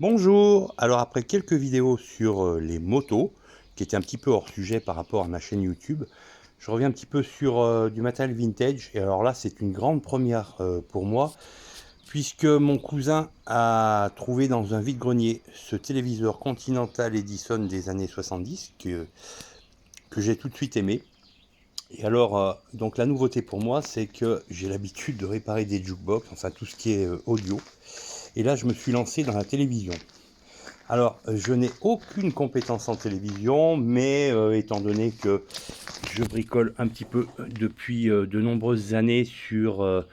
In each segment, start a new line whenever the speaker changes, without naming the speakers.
Bonjour, alors après quelques vidéos sur les motos, qui étaient un petit peu hors sujet par rapport à ma chaîne YouTube, je reviens un petit peu sur du matériel vintage. Et alors là, c'est une grande première pour moi, puisque mon cousin a trouvé dans un vide-grenier ce téléviseur Continental Edison des années 70, que j'ai tout de suite aimé. Et alors, donc la nouveauté pour moi, c'est que j'ai l'habitude de réparer des jukebox, enfin tout ce qui est audio. Et là, je me suis lancé dans la télévision. Alors, je n'ai aucune compétence en télévision, mais étant donné que je bricole un petit peu depuis de nombreuses années sur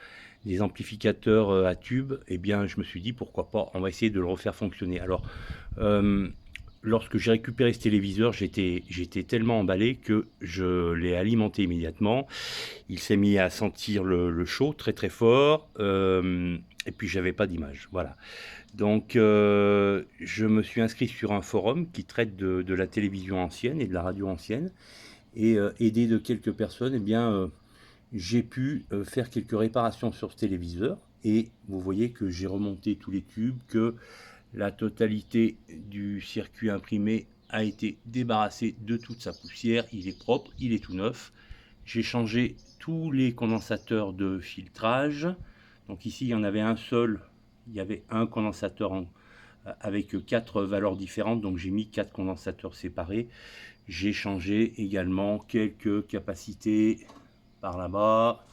des amplificateurs à tubes, eh bien, je me suis dit pourquoi pas, on va essayer de le refaire fonctionner. Alors, euh, lorsque j'ai récupéré ce téléviseur, j'étais tellement emballé que je l'ai alimenté immédiatement. Il s'est mis à sentir le chaud très très fort, et puis j'avais pas d'image. Voilà. Donc, je me suis inscrit sur un forum qui traite de la télévision ancienne et de la radio ancienne. Et aidé de quelques personnes, eh bien, j'ai pu faire quelques réparations sur ce téléviseur. Et vous voyez que j'ai remonté tous les tubes, que la totalité du circuit imprimé a été débarrassée de toute sa poussière. Il est propre, il est tout neuf. J'ai changé tous les condensateurs de filtrage. Donc ici, il y en avait un seul. Il y avait un condensateur avec 4 valeurs différentes. Donc j'ai mis 4 condensateurs séparés. J'ai changé également quelques capacités par là-bas.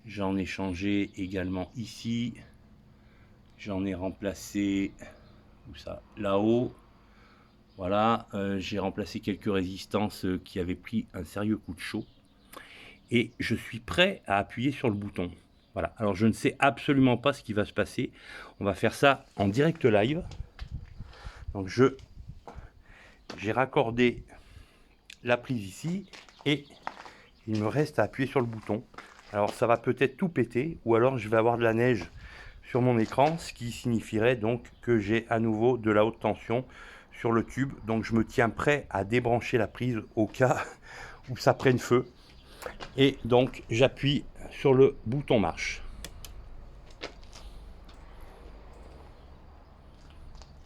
J'en ai changé également ici. J'en ai remplacé où ça là-haut. Voilà, j'ai remplacé quelques résistances qui avaient pris un sérieux coup de chaud. Et je suis prêt à appuyer sur le bouton. Voilà, alors je ne sais absolument pas ce qui va se passer. On va faire ça en direct live. Donc j'ai raccordé la prise ici et il me reste à appuyer sur le bouton. Alors ça va peut-être tout péter ou alors je vais avoir de la neige sur mon écran, ce qui signifierait donc que j'ai à nouveau de la haute tension sur le tube. Donc je me tiens prêt à débrancher la prise au cas où ça prenne feu. Et donc j'appuie sur le bouton marche.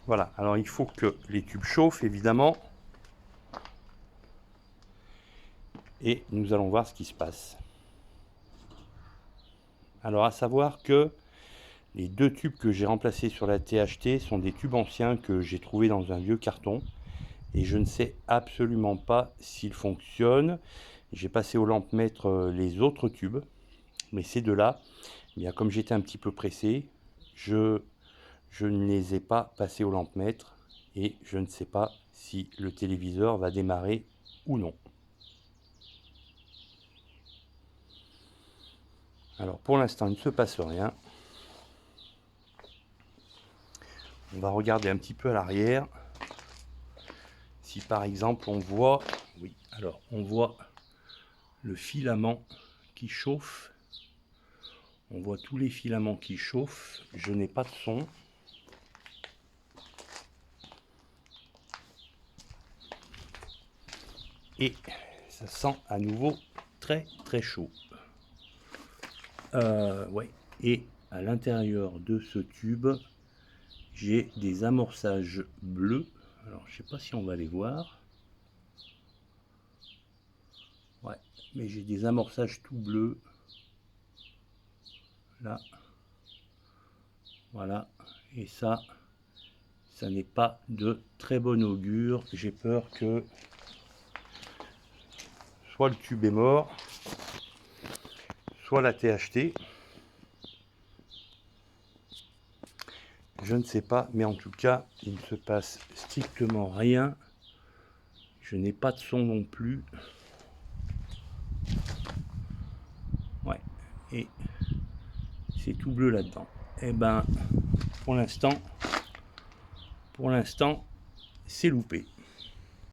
Voilà, alors il faut que les tubes chauffent évidemment. Et nous allons voir ce qui se passe. Alors à savoir que les deux tubes que j'ai remplacés sur la THT sont des tubes anciens que j'ai trouvés dans un vieux carton. Et je ne sais absolument pas s'ils fonctionnent. J'ai passé au lampemètre les autres tubes. Mais ces deux-là, eh bien, comme j'étais un petit peu pressé, je ne les ai pas passés au lampemètre. Et je ne sais pas si le téléviseur va démarrer ou non. Alors pour l'instant, il ne se passe rien. On va regarder un petit peu à l'arrière. Si par exemple on voit, oui, alors on voit le filament qui chauffe. On voit tous les filaments qui chauffent. Je n'ai pas de son. Et ça sent à nouveau très très chaud. Ouais. Et à l'intérieur de ce tube, j'ai des amorçages bleus. Alors je sais pas si on va les voir. Ouais, mais j'ai des amorçages tout bleus. Là. Voilà. Et ça n'est pas de très bon augure. J'ai peur que soit le tube est mort, soit la THT. Je ne sais pas, mais en tout cas, il ne se passe strictement rien. Je n'ai pas de son non plus. Ouais, et c'est tout bleu là-dedans. Et ben, pour l'instant, c'est loupé.